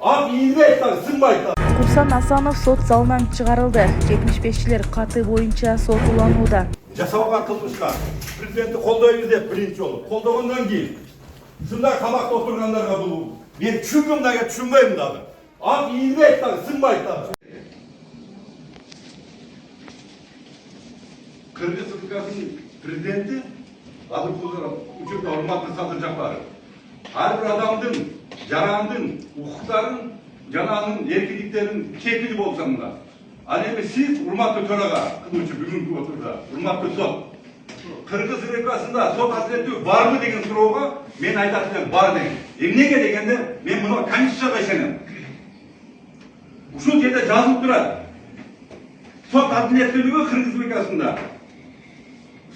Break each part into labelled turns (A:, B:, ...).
A: Ак ийилбейт да, сынбайт да.
B: Курсан Асанов сот залынан чыгарылды. 75-чилер каты боюнча сот уланууда.
A: Жасалган кылмышка президентти колдойбуз деп биринчи болуп, колдогондон кийин ушундай камакта отургандарга бул мен түшүнгөм дагы түшүнбөйм дагы. Ак ийилбейт да, сынбайт да. Кыргыз Республикасынын президенти Абдулкадыров үчүн урматтуу садыр жапары. Ар бир адамдын, жарандын укуктарын, жананын эркиндиктерин кепили болсо мында. Ал эми сиз урматтуу төрага кылуучу бүгүнкү отурда, урматтуу сот. Кыргыз Республикасында сот адилеттүү барбы деген суроого мен айтат элем бар дейм. Эмнеге дегенде мен мына Конституцияга ишенем. Ушул жерде жазылып турат. Сот адилеттүүлүгү Кыргыз Республикасында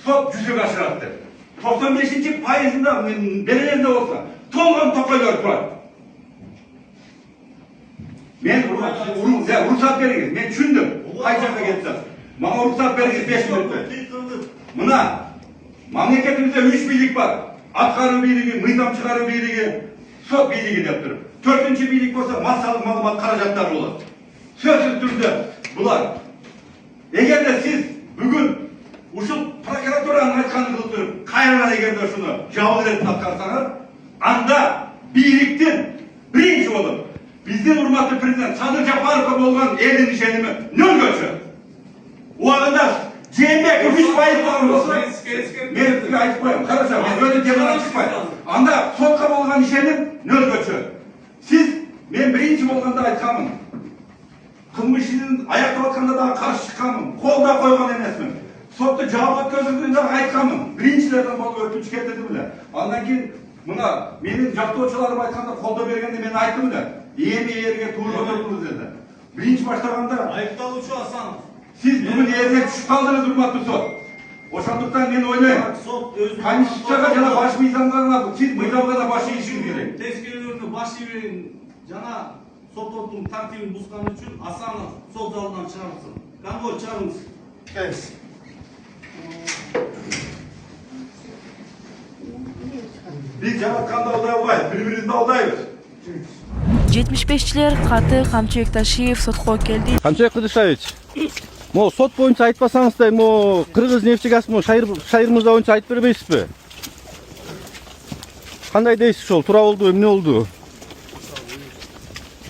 A: сот жүзөгө ашырат деп. 95 пайызында белгиленде болса, толгон токойлор турат. Мен уруксат бериңиз, мен түшүндүм. Кай жерде кетсиз. Мага уруксат бериңиз 5 мүнөттө. Мына мамлекетибизде 3 бийлик бар. Аткаруу бийлиги, мыйзам чыгаруу бийлиги, сот бийлиги деп туруп. 4-чү бийлик болсо массалык маалымат каражаттары болот. Сөзсүз түрдө булар. Эгерде сиз бүгүн ушул прокуратуранын айтканын кылып туруп, кайрадан эгерде ушуну жабык иретип аткарсаңыз, анда бийликтин биринчи болуп биздин урматтуу президент Садыр Жапаровго болгон элдин ишеними нөлгө түшөт. Убагында Жээнбеков 3% болгон болсо, мен сизге айтып коем, караша, мен өзү темадан чыкпайм. Анда сотко болгон ишеним нөлгө түшөт. Сиз мен биринчи болгондо айтканмын. Кылмыш ишин аяктап атканда дагы каршы чыкканмын, колдоо койгон эмесмин. Сотто жабык өткөзүлгөндө дагы айтканмын. Биринчилерден болуп өтүнүч кетти беле. Андан кийин мына менин жактоочуларым айтканда колдоо бергенде мен айттым эле. Эми эрге туура отурдуңуз деди. Биринчи баштаганда
C: айыпталуучу Асанов,
A: сиз бүгүн эрге түшүп калдыңыз урматтуу сот. Ошондуктан мен ойлойм. Конституцияга жана баш мыйзамга сиз мыйзамга да баш ийишиңиз керек.
C: тескерүүлөрүнү баш ийбеген жана соттун тартибин бузганы үчүн Асанов сот залынан чыгарылсын. Конвой чыгарыңыз.
A: Биз жаратканды алдай албайбыз, бири-бирибизди алдайбыз.
B: 75-чилер каты Камчыбек Ташиев сотко келди.
D: Камчыбек Кыдышевич, мо сот боюнча айтпасаңыз да, мо Кыргыз нефтегаз мо Шайыр мырза боюнча айтып бербейсизби? Кандай дейсиз ошол? Туура болду, эмне болду?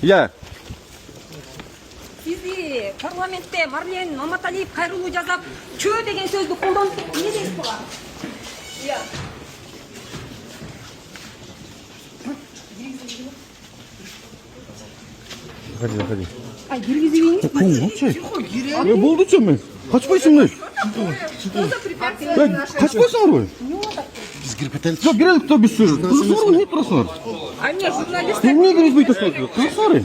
D: Иә.
E: Сизди парламентте Марлен Маматалиев кайрылуу жасап, чөө деген сөздү колдонуп, эмне дейсиз буга? Иә.
D: Ходи.
E: Ай, киргизбейиңиз.
D: Болду чо мен? Качпайсыңбы? Качпайсыңарбы?
F: Биз кирип кетеличи.
D: Жок, кирелик да биз. Турсуңар, эмне турасыңар?
E: А эмне журналисттер?
D: Эмне киргизбей турсуңар? Турсуңар.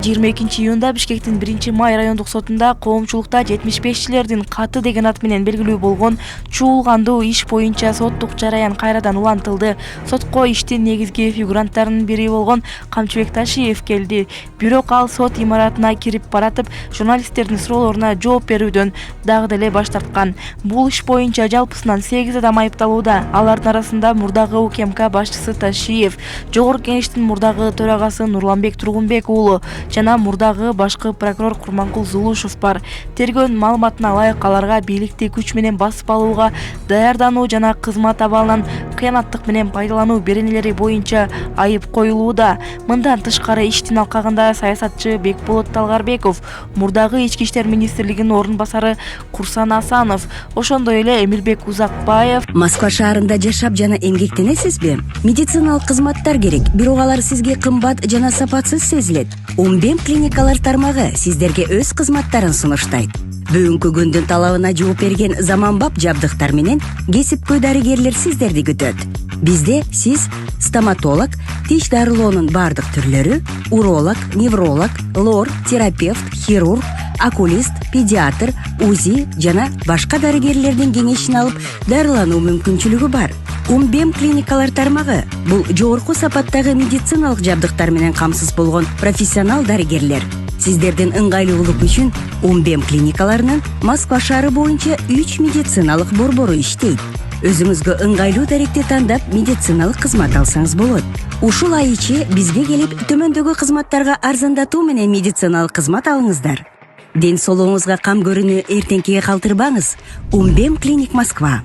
B: июнда Бишкектин 1-май райондук сотунда коомчулукта 75-чилердин каты деген ат менен белгилүү болгон чуулгандуу иш боюнча соттук жараян кайрадан улантылды. Сотко иштин негизги фигуранттарынын бири болгон Камчыбек Ташиев келди. Бирок ал сот имаратына кирип баратып, журналисттердин суроолоруна жооп берүүдөн дагы деле баш тарткан. Бул иш боюнча жалпысынан 8 адам айыпталууда. Алардын арасында мурдагы УКМК башчысы Ташиев, Жогорку Кеңештин мурдагы төрагасы Нурланбек Тургунбек уулу жана мурдагы башкы прокурор Курманкул Зулушев бар. Тергөөнүн маалыматына ылайык аларга бийликти күч менен басып алууга даярдануу жана кызмат абалынан кыянаттык менен пайдалануу беренелери боюнча айып коюлууда. Мындан тышкары иштин алкагында саясатчы Бекболот Талгарбеков, мурдагы Ички иштер министрлигинин орун басары Курсан Асанов, ошондой эле Эмирбек Узакбаев.
G: Москва шаарында жашап жана эмгектенесизби? Медициналык кызматтар керек, бирок алар сизге кымбат жана сапатсыз сезилет. Умбем клиникалар тармагы сиздерге өз кызматтарын сунуштайт. Бүгүнкү күндүн талабына жооп берген заманбап жабдыктар менен кесипкөй дарыгерлер сиздерди күтөт. Бизде сиз стоматолог, тиш дарылоонун бардык түрлөрү, уролог, невролог, лор, терапевт, хирург, окулист, педиатр, УЗИ жана башка дарыгерлердин кеңешин алып дарылануу мүмкүнчүлүгү бар. Умбем клиникалар тармагы бул жогорку сапаттагы медициналык жабдыктар менен камсыз болгон профессионал дарыгерлер. Сиздердин ыңгайлуулук үчүн Умбем клиникаларынын Москва шаары боюнча 3 медициналык борбору иштейт. Өзүңүзгө ыңгайлуу даректи тандап медициналык кызмат алсаңыз болот. Ушул ай ичи бизге келип төмөндөгү кызматтарга арзандатуу менен медициналык кызмат алыңыздар. Ден соолугуңузга кам көрүүнү эртеңкиге калтырбаңыз. Умбем клиник Москва.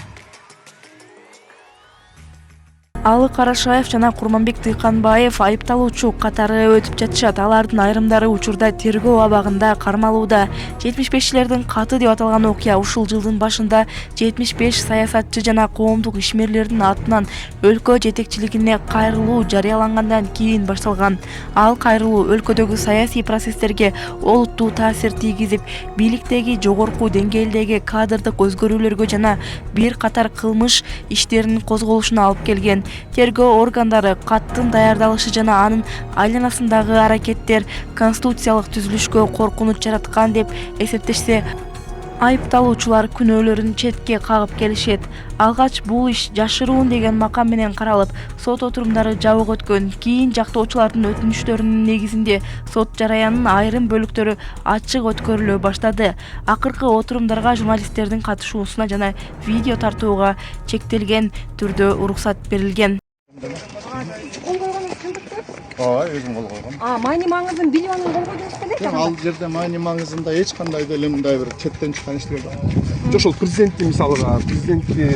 B: Алык Карашаев жана Курманбек Тыйканбаев айыпталуучу катары өтүп жатышат. Алардын айрымдары учурда тергөө абагында кармалууда. 75-чилердин каты деп аталган окуя ушул жылдын башында 75 саясатчы жана коомдук ишмерлердин атынан өлкө жетекчилигине кайрылуу жарыялангандан кийин башталган. Ал кайрылуу өлкөдөгү саясий процесстерге олуттуу таасир тийгизип, бийликтеги жогорку деңгээлдеги кадрдык өзгөрүүлөргө жана бир катар кылмыш иштеринин козголушуна алып келген. Тергөө органдары каттын даярдалышы жана анын айланасындагы аракеттер конституциялык түзүлүшкө коркунуч жараткан деп эсептешсе, айыпталуучулар күнөөлөрүн четке кагып келишет. Алгач бул иш жашыруун деген макам менен каралып, сот отурумдары жабык өткөн. Кийин жактоочулардын өтүнүчтөрүнүн негизинде сот жараянынын айрым бөлүктөрү ачык өткөрүлө баштады. Акыркы отурумдарга журналисттердин катышуусуна жана видео тартууга чектелген түрдө уруксат берилген.
F: өзүм кол койгом.
E: Маани маңызын билип анан кол койдуңуз беле?
F: Ал жерде маани маңызында эч кандай деле мындай бир четтен чыккан иштер жок.
H: Жок, ошол президентти мисалга, президентти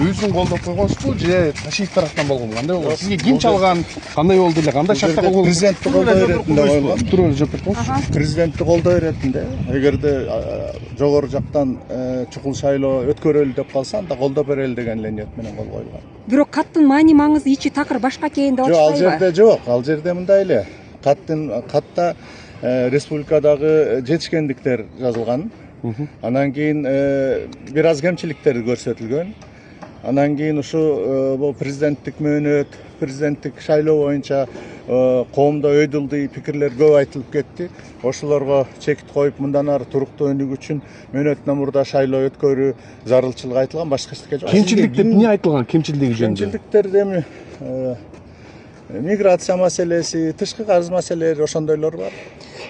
H: өзүн колдоп койгонсузбу же Ташиев тараптан болгонбу? Кандай болгон? Сизге ким чалган? Кандай болду эле? Кандай шартта болгон?
F: Президентти колдоо иретинде койгон.
H: Туруп эле жооп бериңизчи.
F: Президентти колдоо иретинде, эгерде жогору жактан чукул шайлоо өткөрөлү деп калса, анда колдоп берели деген эле ниет менен кол коюлган.
E: Бирок каттын маани маңызы ичи такыр башка экен деп
F: Жок, ал
E: атышпайбы?
F: жерде жок. Ал жерде мындай эле. Катта республикадагы жетишкендиктер жазылган. Анан кийин бир аз кемчиликтер көрсөтүлгөн. Анан кийин ушу бул президенттик мөөнөт, президенттик шайлоо боюнча коомдо өйдүлдүй пикирлер көп айтылып кетти. Ошолорго чекит коюп, мындан ары туруктуу өнүгүү үчүн мөөнөттөн мурда шайлоо өткөрүү зарылчылык айтылган, башка эчтеке жок.
H: Кемчилдик деп эмне айтылган? Кемчилдиги жөнүндө.
F: Кемчилдиктер эми миграция маселеси, тышкы карыз маселелери ошондойлор бар.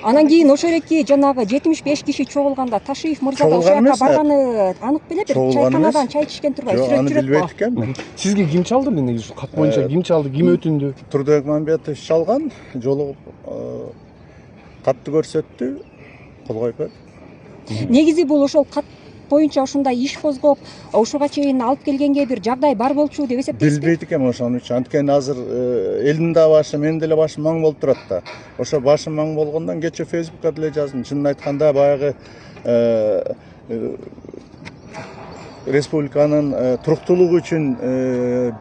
E: Анан кийин ошол эки жанагы 75 киши чогулганда Ташиев мырза да ошол жака барганы анык беле, бир чайканадан чай ичишкен турбайбы?
F: Жок, аны билбейт экенмин.
H: Сизге ким чалды негизи? Кат боюнча ким чалды? Ким өтүндү?
F: Турдубек Мамбетов чалган, жолугуп катты көрсөттү, кол коюп берди.
E: Негизи бул ошол кат боюнча ушундай иш козгоп, ушуга чейин алып келгенге бир жагдай бар болчу деп эсептейсизби?
F: Билбейт экенмин ошону үчүн. Анткени азыр элдин да башы, менин деле башым маң болуп турат да. Ошо башым маң болгондон кече Фейсбукка деле жаздым. Чынын айтканда баягы республиканын туруктуулугу үчүн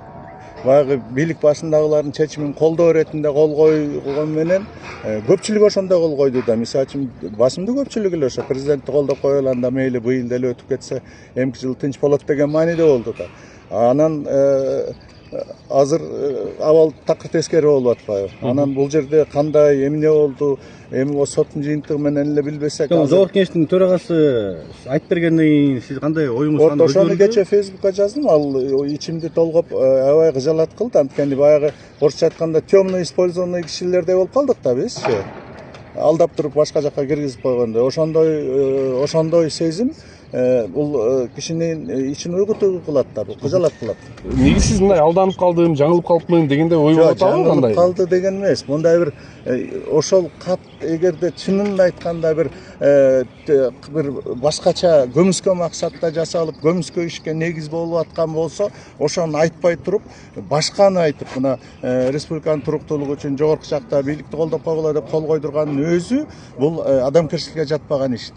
F: баягы бийлик башындагылардын чечимин колдоо иретинде кол койгон менен көпчүлүк ошондой кол койду да. Мисалы үчүн басымдуу көпчүлүк эле ошо президентти колдоп коеланда мейли быйыл деле өтүп кетсе эмки жыл тынч болот деген мааниде болду да. Анан азыр абал такыр тескери болуп атпайбы? Анан бул жерде кандай эмне болду, эми соттун жыйынтыгы менен эле билбесек.
D: Жогорку кеңештин төрагасы айтып бергенден кийин сиз кандай оюңуз?
F: Ошону кече Фейсбукка жаздым. Ал ичимди толгоп аябай кыжалат кылды. Анткени баягы орусча айтканда темный использованный кишилердей болуп калдык да бизчи. Алдап туруп башка жакка киргизип койгондой. Ошондой сезим бул кишинин ичин уйгутуу кылат да, кыжалат кылат.
H: Неге сиз мындай алданып калдым, жаңылып калыпмын дегенде ой болуп атабы кандай?
F: Жаңылып калды деген эмес. Мындай бир ошол кат эгерде чынын айтканда бир башкача көмүскө максатта жасалып, көмүскө ишке негиз болуп аткан болсо, ошону айтпай туруп, башканы айтып, мына республиканын туруктуулугу үчүн жогорку жакта бийликти колдоп койгула деп кол койдурганын өзү бул адамгерчиликке жатпаган иш.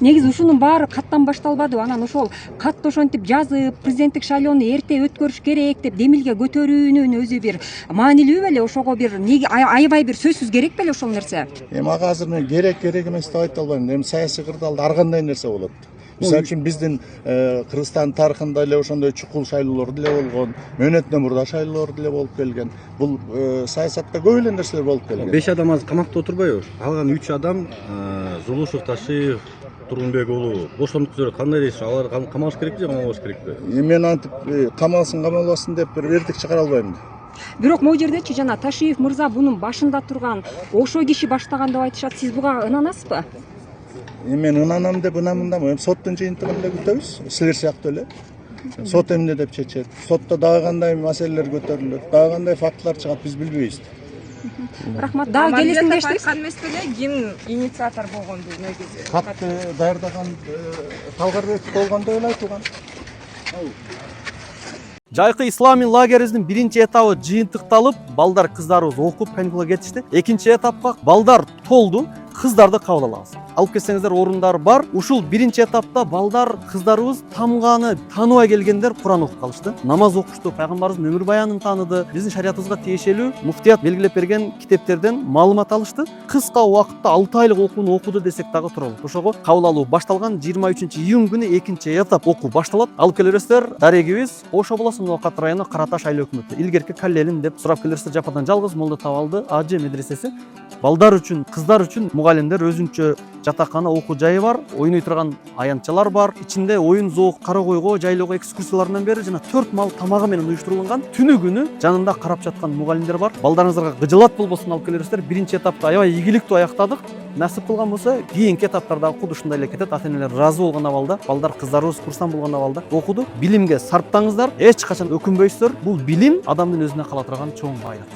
E: Негизи ушунун баары каттан башталбадыбы? Анан ошол катты ошентип жазып, президенттик шайлоону эрте өткөрүш керек деп демилге көтөрүүнүн өзү бир маанилүү беле? Ошого бир аябай бир сөзсүз керек беле ошол нерсе?
F: Эми ага азыр мен керек эмес деп айта албайм. Эми саясий кырдаалда ар кандай нерсе болот. Мисалы үчүн биздин Кыргызстан тарыхында эле ошондой чукул шайлоолор деле болгон, мөөнөттөн мурда шайлоолор деле болуп келген. Бул саясатта көп эле нерселер болуп келген.
D: 5 адам азыр камакта отурбайбы? Калган 3 адам Зулушев, Ташиев, Тургунбек уулу бошондук жүрөт. Кандай дейсиз? Алар камалыш керек же камалбаш керекпи?
F: Мен антип камалсын камалбасын деп бир вердикт чыгара албайм.
E: Бирок могу жердечи жана Ташиев мырза бунун башында турган ошо киши баштаган деп айтышат. Сиз буга ынанасызбы?
F: Мен ынанам деп ынанмындам. Эми соттун жыйынтыгын эле күтөбүз. Силер сыяктуу эле. Сот эмне деп чечет. Сотто дагы кандай маселелер көтөрүлөт, дагы кандай фактылар чыгат биз билбейбиз.
E: Рахмат. Дагы келесиңдештик.
I: Айткан эмес беле, ким инициатор болгон бул негизи?
F: Катты даярдаган Талгарбеков болгон деп эле айтылган.
D: Жайкы исламий лагерибиздин биринчи этабы жыйынтыкталып, балдар кыздарыбыз окуп каникулга кетишти. Экинчи этапка балдар толду, кыздарды кабыл алабыз. Алып келсеңиздер орундар бар. Ушул биринчи этапта балдар кыздарыбыз тамганы тааныбай келгендер Куран окуп калышты. Намаз окушту, пайгамбарыбыздын өмүр баянын тааныды. Биздин шариятыбызга тиешелүү муфтият белгилеп берген китептерден маалымат алышты. Кыска убакытта 6 айлык окууну окуду десек дагы туура болот. Ошого кабыл алуу башталган 23-июнь күнү экинчи этап окуу башталат. Алып келерсиздер, дарегибиз Ошо болосун Нокат району Караташ айыл өкмөтү. Илгерки Каллелин деп сурап келерсиздер. Жападан жалгыз Молда Табалды АЖ медресеси. Балдар үчүн, кыздар үчүн мугалимдер өзүнчө жатакана окуу жайы бар, ойной турган аянтчалар бар. Ичинде оюн зоок, кара койго, жайлоого экскурсиялардан бери жана 4 мал тамагы менен уюштурулган түнү күнү жанында карап жаткан мугалимдер бар. Балдарыңыздарга гыжылат болбосун алып келерсиздер. Биринчи этапты аябай ийгиликтүү аяктадык. Насип кылган болсо, кийинки этаптарда окуу ушундай эле кетет. Ата-энелер ыраазы болгон абалда, балдар кыздарыбыз курсан болгон абалда окуду. Билимге сарптаңыздар, эч качан өкүнбөйсүздөр. Бул билим адамдын өзүнө кала турган чоң байлык.